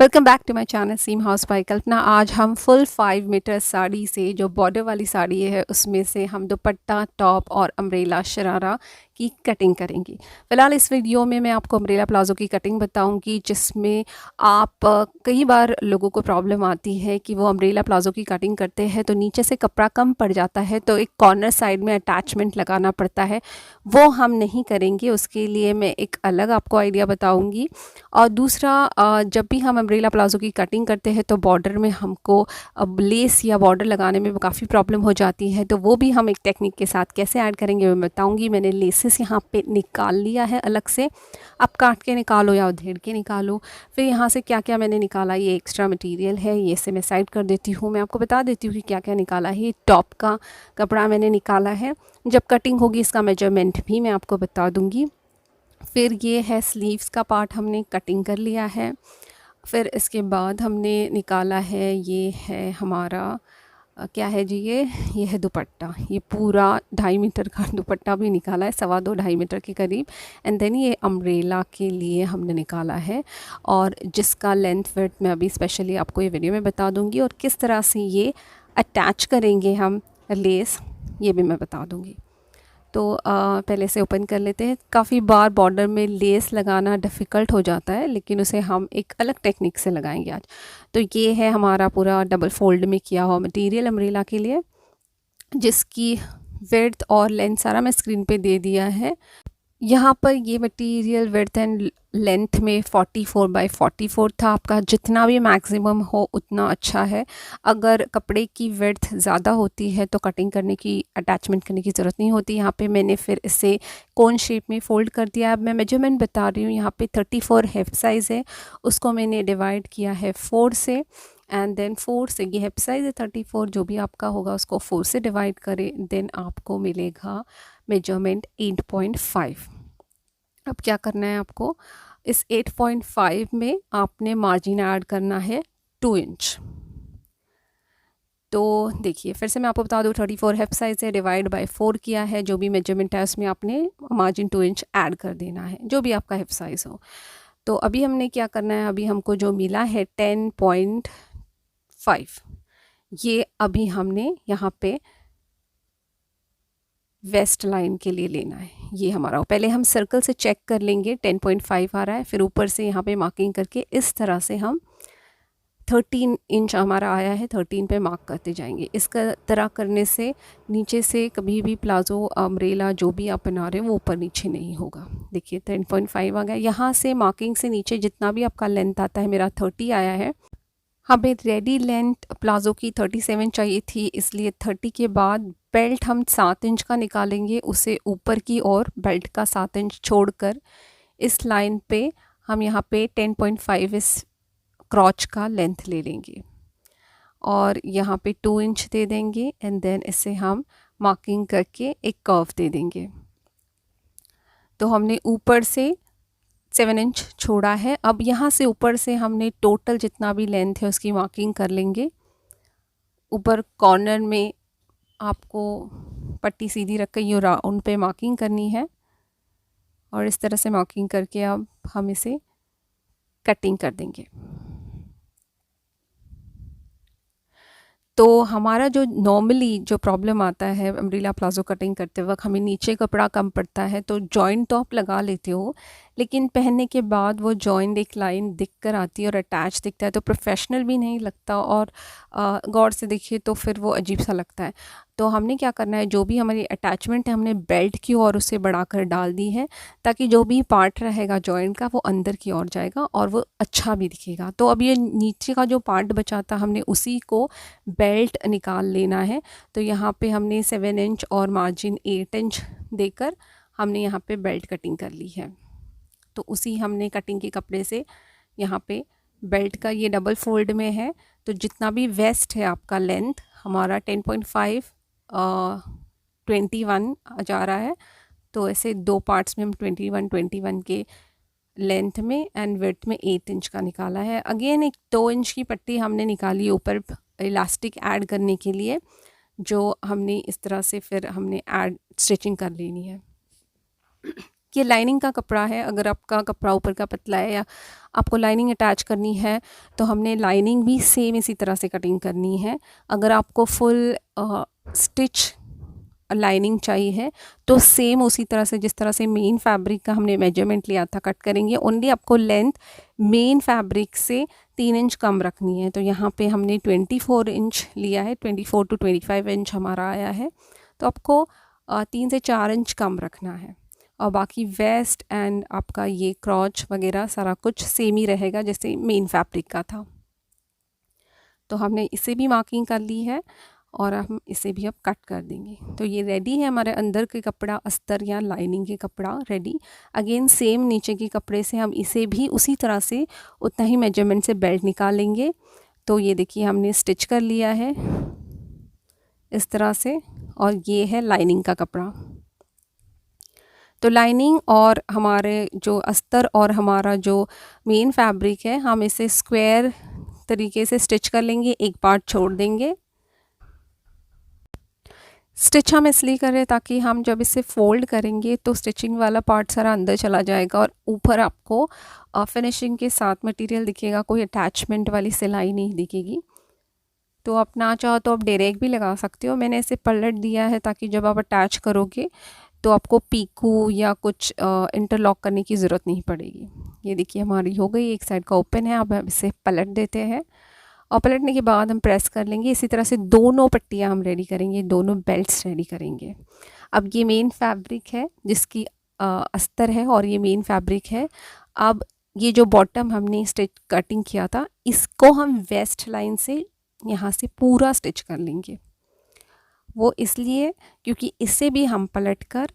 Welcome back to my channel seem house by Kalpana. आज हम full 5 metre sari से, जो बॉर्डर वाली साड़ी है, उसमें से हम दुपट्टा, टॉप और अम्ब्रेला शरारा की कटिंग करेंगे। फ़िलहाल इस वीडियो में मैं आपको अम्ब्रेला प्लाज़ो की कटिंग बताऊंगी, जिसमें आप कई बार लोगों को प्रॉब्लम आती है कि वो अम्ब्रेला प्लाज़ो की कटिंग करते हैं तो नीचे से कपड़ा कम पड़ जाता है, तो एक कॉर्नर साइड में अटैचमेंट लगाना पड़ता है। वो हम नहीं करेंगे, उसके लिए मैं एक अलग आपको आइडिया बताऊँगी। और दूसरा, जब भी हम अम्ब्रेला प्लाज़ो की कटिंग करते हैं तो बॉर्डर में हमको अब लेस या बॉर्डर लगाने में काफ़ी प्रॉब्लम हो जाती है, तो वो भी हम एक टेक्निक के साथ कैसे ऐड करेंगे मैं बताऊंगी। मैंने लेसेस यहाँ पे निकाल लिया है अलग से, आप काट के निकालो या उधेड़ के निकालो। फिर यहाँ से क्या क्या मैंने निकाला, ये एक्स्ट्रा मटेरियल है, ये से मैं साइड कर देती हूँ। मैं आपको बता देती हूँ कि क्या क्या निकाला है। ये टॉप का कपड़ा मैंने निकाला है, जब कटिंग होगी इसका मेजरमेंट भी मैं आपको बता दूँगी। फिर ये है स्लीव्स का पार्ट, हमने कटिंग कर लिया है। फिर इसके बाद हमने निकाला है, ये है हमारा क्या है जी, ये है दुपट्टा। ये पूरा 2.5 मीटर का दुपट्टा भी निकाला है, 2.25-2.5 मीटर के करीब। एंड देन ये अम्ब्रेला के लिए हमने निकाला है, और जिसका लेंथ विड्थ मैं अभी स्पेशली आपको ये वीडियो में बता दूंगी, और किस तरह से ये अटैच करेंगे हम लेस, ये भी मैं बता दूंगी। तो पहले से ओपन कर लेते हैं। काफ़ी बार बॉर्डर में लेस लगाना डिफ़िकल्ट हो जाता है, लेकिन उसे हम एक अलग टेक्निक से लगाएंगे आज। तो ये है हमारा पूरा डबल फोल्ड में किया हुआ मटेरियल अम्ब्रेला के लिए, जिसकी विड्थ और लेंथ सारा मैं स्क्रीन पे दे दिया है। यहाँ पर ये मटेरियल विड्थ एंड लेंथ में 44x44 था। आपका जितना भी मैक्सिमम हो उतना अच्छा है। अगर कपड़े की विड्थ ज़्यादा होती है तो कटिंग करने की, अटैचमेंट करने की ज़रूरत नहीं होती। यहाँ पे मैंने फिर इसे कोन शेप में फ़ोल्ड कर दिया। अब मैं मेजरमेंट बता रही हूँ। यहाँ पे 34 हिप साइज़ है, उसको मैंने डिवाइड किया है 4 से, एंड देन 4 से, ये हिप साइज़ है 34, जो भी आपका होगा उसको 4 से डिवाइड करें, देन आपको मिलेगा मेजरमेंट 8.5। अब क्या करना है आपको, इस 8.5 में आपने मार्जिन ऐड करना है 2 इंच। तो देखिए फिर से मैं आपको बता दूँ, 34 हिप साइज़ है, डिवाइड बाय 4 किया है, जो भी मेजरमेंट है उसमें आपने मार्जिन 2 इंच ऐड कर देना है, जो भी आपका हिप साइज़ हो। तो अभी हमने क्या करना है, अभी हमको जो मिला है 10.5, ये अभी हमने यहाँ पे वेस्ट लाइन के लिए लेना है। ये हमारा, पहले हम सर्कल से चेक कर लेंगे 10.5 आ रहा है, फिर ऊपर से यहाँ पे मार्किंग करके इस तरह से हम 13 इंच हमारा आया है, 13 पे मार्क करते जाएंगे। इसका तरह करने से नीचे से कभी भी प्लाज़ो, अम्ब्रेला जो भी आप बना रहे हो वो ऊपर नीचे नहीं होगा। देखिए 10.5 आ गया। यहाँ से मार्किंग से नीचे जितना भी आपका लेंथ आता है, मेरा 30 आया है। हमें रेडी लेंथ प्लाज़ो की 37 चाहिए थी, इसलिए 30 के बाद बेल्ट हम 7 इंच का निकालेंगे, उसे ऊपर की ओर बेल्ट का 7 इंच छोड़कर इस लाइन पे हम यहाँ पे 10.5 इस क्रॉच का लेंथ ले लेंगे, और यहाँ पे 2 इंच दे देंगे, एंड देन इसे हम मार्किंग करके एक कर्व दे देंगे। तो हमने ऊपर से 7 इंच छोड़ा है। अब यहाँ से ऊपर से हमने टोटल जितना भी लेंथ है उसकी मार्किंग कर लेंगे। ऊपर कॉर्नर में आपको पट्टी सीधी रख कर ये राउंड पे मार्किंग करनी है, और इस तरह से मार्किंग करके अब हम इसे कटिंग कर देंगे। तो हमारा जो नॉर्मली जो प्रॉब्लम आता है अम्ब्रेला प्लाज़ो कटिंग करते वक्त, हमें नीचे कपड़ा कम पड़ता है तो जॉइंट टॉप लगा लेते हो, लेकिन पहनने के बाद वो जॉइंट एक लाइन दिख कर आती है और अटैच दिखता है, तो प्रोफेशनल भी नहीं लगता, और गौर से देखिए तो फिर वो अजीब सा लगता है। तो हमने क्या करना है, जो भी हमारी अटैचमेंट है हमने बेल्ट की ओर उसे बढ़ाकर डाल दी है, ताकि जो भी पार्ट रहेगा जॉइंट का वो अंदर की ओर जाएगा और वो अच्छा भी दिखेगा। तो अब ये नीचे का जो पार्ट बचा था हमने उसी को बेल्ट निकाल लेना है। तो यहाँ पे हमने 7 इंच और मार्जिन 8 इंच देकर हमने यहाँ पे बेल्ट कटिंग कर ली है। तो उसी हमने कटिंग के कपड़े से यहाँ पे बेल्ट का, ये डबल फोल्ड में है, तो जितना भी वेस्ट है आपका लेंथ हमारा 10.5 21 जा रहा है। तो ऐसे दो पार्ट्स में हम 21 के लेंथ में एंड विड्थ में 8 इंच का निकाला है। अगेन एक 2 इंच की पट्टी हमने निकाली ऊपर इलास्टिक ऐड करने के लिए, जो हमने इस तरह से फिर हमने ऐड स्टिचिंग कर लेनी है। ये लाइनिंग का कपड़ा है। अगर आपका कपड़ा ऊपर का पतला है या आपको लाइनिंग अटैच करनी है तो हमने लाइनिंग भी सेम इसी तरह से कटिंग करनी है। अगर आपको फुल स्टिच लाइनिंग चाहिए है तो सेम उसी तरह से जिस तरह से मेन फैब्रिक का हमने मेजरमेंट लिया था कट करेंगे। ओनली आपको लेंथ मेन फैब्रिक से 3 इंच कम रखनी है। तो यहाँ पे हमने 24 इंच लिया है, 24 टू 25 इंच हमारा आया है। तो आपको 3 से 4 इंच कम रखना है और बाकी वेस्ट एंड आपका ये क्रॉच वगैरह सारा कुछ सेम ही रहेगा जैसे मेन फैब्रिक का था। तो हमने इसे भी मार्किंग कर ली है और हम इसे भी अब कट कर देंगे। तो ये रेडी है हमारे अंदर के कपड़ा, अस्तर या लाइनिंग के कपड़ा रेडी। अगेन सेम नीचे के कपड़े से हम इसे भी उसी तरह से उतना ही मेजरमेंट से बेल्ट निकालेंगे। तो ये देखिए हमने स्टिच कर लिया है इस तरह से और ये है लाइनिंग का कपड़ा। तो लाइनिंग और हमारे जो अस्तर और हमारा जो मेन फैब्रिक है हम इसे स्क्वायर तरीके से स्टिच कर लेंगे, एक पार्ट छोड़ देंगे। स्टिच हम इसलिए कर रहे हैं ताकि हम जब इसे फोल्ड करेंगे तो स्टिचिंग वाला पार्ट सारा अंदर चला जाएगा और ऊपर आपको फिनिशिंग के साथ मटेरियल दिखेगा, कोई अटैचमेंट वाली सिलाई नहीं दिखेगी। तो आप ना चाहो तो आप डायरेक्ट भी लगा सकते हो। मैंने इसे पलट दिया है ताकि जब आप अटैच करोगे तो आपको पीकू या कुछ इंटरलॉक करने की ज़रूरत नहीं पड़ेगी। ये देखिए हमारी हो गई, एक साइड का ओपन है। अब हम इसे पलट देते हैं और पलटने के बाद हम प्रेस कर लेंगे। इसी तरह से दोनों पट्टियाँ हम रेडी करेंगे, दोनों बेल्ट्स रेडी करेंगे। अब ये मेन फैब्रिक है जिसकी अस्तर है और ये मेन फैब्रिक है। अब ये जो बॉटम हमने स्टिच कटिंग किया था इसको हम वेस्ट लाइन से यहाँ से पूरा स्टिच कर लेंगे। वो इसलिए क्योंकि इसे भी हम पलट कर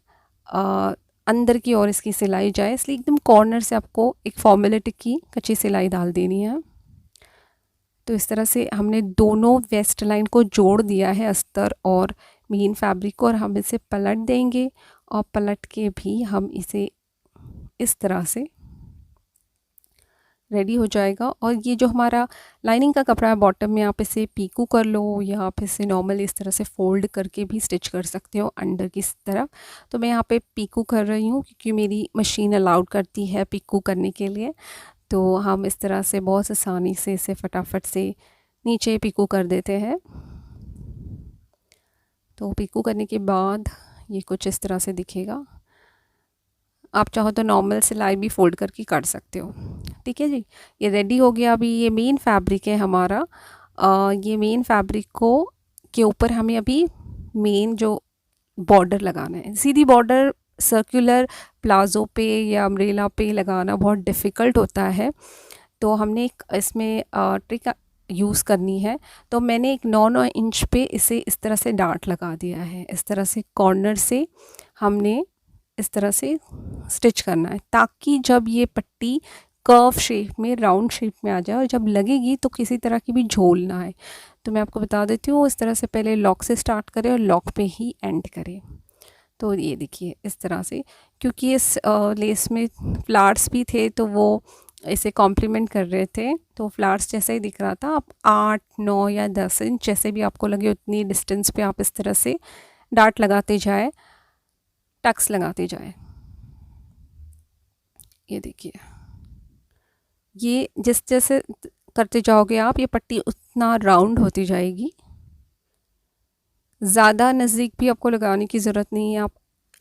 अंदर की ओर इसकी सिलाई जाए, इसलिए एकदम कॉर्नर से आपको एक फॉर्मेलिटी की कच्ची सिलाई डाल देनी है। तो इस तरह से हमने दोनों वेस्ट लाइन को जोड़ दिया है, अस्तर और मेन फैब्रिक को, और हम इसे पलट देंगे और पलट के भी हम इसे इस तरह से रेडी हो जाएगा। और ये जो हमारा लाइनिंग का कपड़ा है बॉटम में, आप इसे पीकू कर लो या आप इसे नॉर्मल इस तरह से फोल्ड करके भी स्टिच कर सकते हो अंडर की तरफ। तो मैं यहाँ पे पीकू कर रही हूँ क्योंकि मेरी मशीन अलाउड करती है पीकू करने के लिए। तो हम इस तरह से बहुत आसानी से इसे फटाफट से नीचे पीकू कर देते हैं। तो पीकू करने के बाद ये कुछ इस तरह से दिखेगा। आप चाहो तो नॉर्मल सिलाई भी फोल्ड करके कर सकते हो। ठीक है जी, ये रेडी हो गया। अभी ये मेन फैब्रिक है हमारा। ये मेन फैब्रिक को के ऊपर हमें अभी मेन जो बॉर्डर लगाना है। सीधी बॉर्डर सर्कुलर प्लाज़ो पे या अम्ब्रेला पे लगाना बहुत डिफ़िकल्ट होता है। तो हमने एक इसमें ट्रिक यूज़ करनी है। तो मैंने एक 9 इंच पे इसे इस तरह से डार्ट लगा दिया है। इस तरह से कॉर्नर से हमने इस तरह से स्टिच करना है ताकि जब ये पट्टी कर्व शेप में, राउंड शेप में आ जाए और जब लगेगी तो किसी तरह की भी झोल ना आए। तो मैं आपको बता देती हूँ, इस तरह से पहले लॉक से स्टार्ट करें और लॉक पे ही एंड करें। तो ये देखिए इस तरह से, क्योंकि इस लेस में फ्लावर्स भी थे तो वो इसे कॉम्प्लीमेंट कर रहे थे। तो फ्लावर्स जैसा ही दिख रहा था। आप 8, 9 या 10 इंच जैसे भी आपको लगे उतनी डिस्टेंस पे आप इस तरह से डार्ट लगाते जाए, टक्स लगाते जाए। ये देखिए, ये जिस जैसे करते जाओगे आप, ये पट्टी उतना राउंड होती जाएगी। ज़्यादा नज़दीक भी आपको लगाने की ज़रूरत नहीं है। आप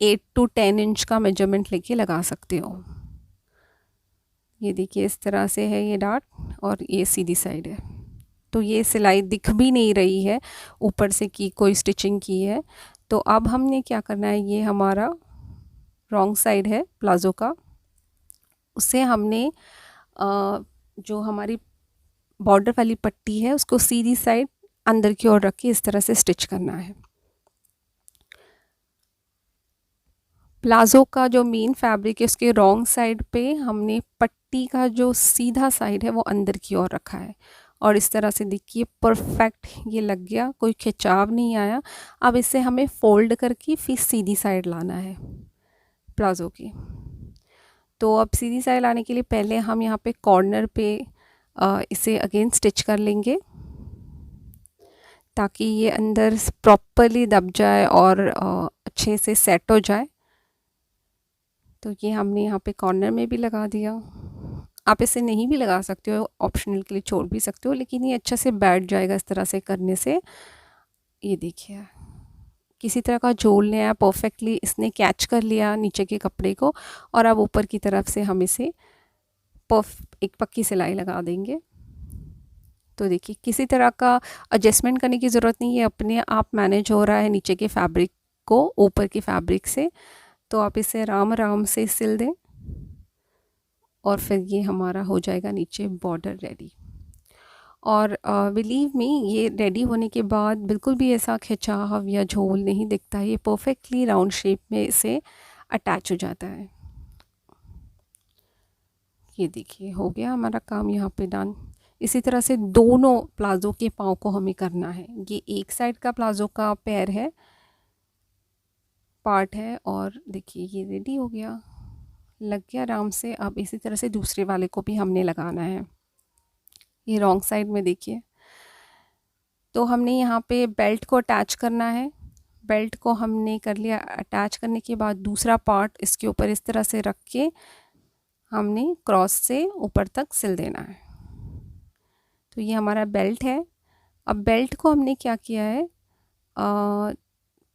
8 to 10 इंच का मेजरमेंट लेके लगा सकते हो। ये देखिए इस तरह से है ये डार्ट और ये सीधी साइड है। तो ये सिलाई दिख भी नहीं रही है ऊपर से कि कोई स्टिचिंग की है। तो अब हमने क्या करना है, ये हमारा रॉन्ग साइड है प्लाज़ो का, उसे हमने जो हमारी बॉर्डर वाली पट्टी है उसको सीधी साइड अंदर की ओर रख के इस तरह से स्टिच करना है। प्लाज़ो का जो मेन फैब्रिक है उसके रॉन्ग साइड पे हमने पट्टी का जो सीधा साइड है वो अंदर की ओर रखा है और इस तरह से देखिए परफेक्ट ये लग गया, कोई खिंचाव नहीं आया। अब इसे हमें फोल्ड करके फिर सीधी साइड लाना है प्लाज़ो की। तो अब सीधी साइड लाने के लिए पहले हम यहाँ पे कॉर्नर पे इसे अगेन स्टिच कर लेंगे ताकि ये अंदर प्रॉपरली दब जाए और अच्छे से सेट हो जाए। तो ये हमने यहाँ पे कॉर्नर में भी लगा दिया। आप इसे नहीं भी लगा सकते हो, ऑप्शनल के लिए छोड़ भी सकते हो, लेकिन ये अच्छा से बैठ जाएगा इस तरह से करने से। ये देखिए किसी तरह का झोल नहीं आया, परफेक्टली इसने कैच कर लिया नीचे के कपड़े को। और अब ऊपर की तरफ से हम इसे एक पक्की सिलाई लगा देंगे। तो देखिए किसी तरह का एडजस्टमेंट करने की ज़रूरत नहीं है, अपने आप मैनेज हो रहा है नीचे के फैब्रिक को ऊपर की फैब्रिक से। तो आप इसे आराम आराम से सिल दें और फिर ये हमारा हो जाएगा नीचे बॉर्डर रेडी। और बिलीव मी, ये रेडी होने के बाद बिल्कुल भी ऐसा खिंचाव या झोल नहीं दिखता, ये परफेक्टली राउंड शेप में इसे अटैच हो जाता है। ये देखिए हो गया हमारा काम यहाँ पे डन। इसी तरह से दोनों प्लाज़ो के पाँव को हमें करना है। ये एक साइड का प्लाज़ो का पैर है, पार्ट है, और देखिए ये रेडी हो गया, लग गया आराम से। अब इसी तरह से दूसरे वाले को भी हमने लगाना है। ये रॉन्ग साइड में देखिए, तो हमने यहाँ पे बेल्ट को अटैच करना है। बेल्ट को हमने कर लिया अटैच। करने के बाद दूसरा पार्ट इसके ऊपर इस तरह से रख के हमने क्रॉस से ऊपर तक सिल देना है। तो ये हमारा बेल्ट है। अब बेल्ट को हमने क्या किया है,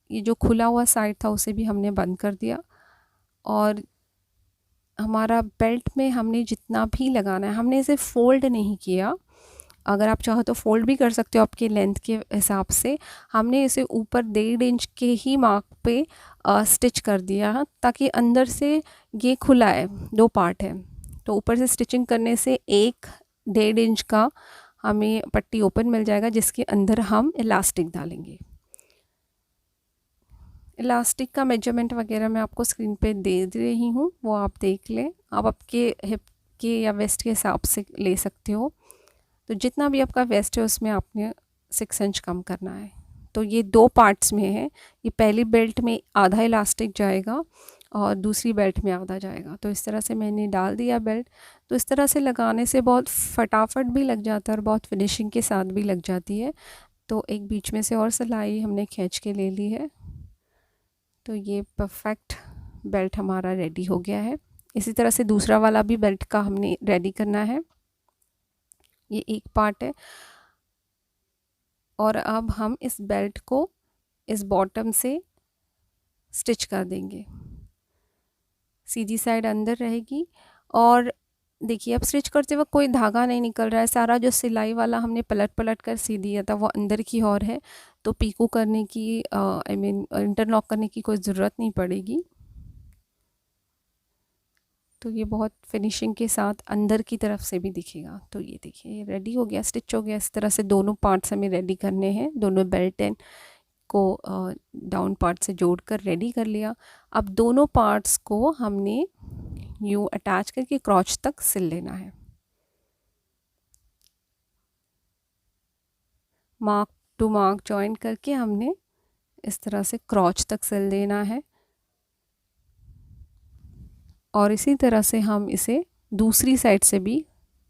ये जो खुला हुआ साइड था उसे भी हमने बंद कर दिया, और हमारा बेल्ट में हमने जितना भी लगाना है, हमने इसे फोल्ड नहीं किया। अगर आप चाहो तो फोल्ड भी कर सकते हो आपके लेंथ के हिसाब से। हमने इसे ऊपर 1.5 इंच के ही मार्क पे स्टिच कर दिया, ताकि अंदर से ये खुला है, 2 पार्ट है, तो ऊपर से स्टिचिंग करने से 1.5 इंच का हमें पट्टी ओपन मिल जाएगा, जिसके अंदर हम इलास्टिक डालेंगे। इलास्टिक का मेजरमेंट वगैरह मैं आपको स्क्रीन पे दे रही हूँ, वो आप देख लें। आप आपके हिप के या वेस्ट के हिसाब से ले सकते हो। तो जितना भी आपका वेस्ट है उसमें आपने 6 इंच कम करना है। तो ये 2 पार्ट्स में है। ये पहली बेल्ट में आधा इलास्टिक जाएगा और दूसरी बेल्ट में आधा जाएगा। तो इस तरह से मैंने डाल दिया बेल्ट। तो इस तरह से लगाने से बहुत फटाफट भी लग जाता है और बहुत फिनिशिंग के साथ भी लग जाती है। तो एक बीच में से और सिलाई हमने खींच के ले ली है। तो ये परफेक्ट बेल्ट हमारा रेडी हो गया है। इसी तरह से दूसरा वाला भी बेल्ट का हमने रेडी करना है। ये एक पार्ट है, और अब हम इस बेल्ट को इस बॉटम से स्टिच कर देंगे। सीधी साइड अंदर रहेगी, और देखिए अब स्टिच करते वक्त कोई धागा नहीं निकल रहा है। सारा जो सिलाई वाला हमने पलट पलट कर सी दिया था वो अंदर की ओर है, तो पीको करने की इंटरलॉक करने की कोई ज़रूरत नहीं पड़ेगी। तो ये बहुत फिनिशिंग के साथ अंदर की तरफ से भी दिखेगा। तो ये देखिए ये रेडी हो गया, स्टिच हो गया। इस तरह से दोनों पार्ट्स हमें रेडी करने हैं। दोनों बेल्ट एंड को डाउन पार्ट से जोड़कर रेडी कर लिया। अब दोनों पार्ट्स को हमने यूँ अटैच करके क्रॉच तक सिल लेना है। मार्क टू मार्क जॉइन करके हमने इस तरह से क्रॉच तक सिल देना है, और इसी तरह से हम इसे दूसरी साइड से भी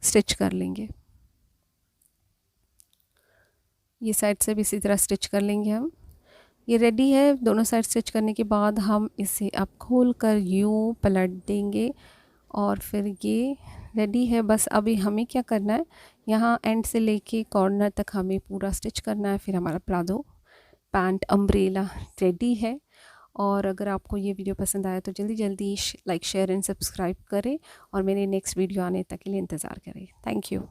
स्टिच कर लेंगे। ये साइड से भी इसी तरह स्टिच कर लेंगे हम। ये रेडी है। दोनों साइड स्टिच करने के बाद हम इसे अब खोल कर यूँ पलट देंगे, और फिर ये रेडी है। बस अभी हमें क्या करना है, यहाँ एंड से लेके कॉर्नर तक हमें पूरा स्टिच करना है। फिर हमारा प्लाजो पैंट अम्ब्रेला रेडी है। और अगर आपको ये वीडियो पसंद आया तो जल्दी जल्दी लाइक शेयर एंड सब्सक्राइब करें, और मेरे नेक्स्ट वीडियो आने तक के लिए इंतज़ार करें। Thank you.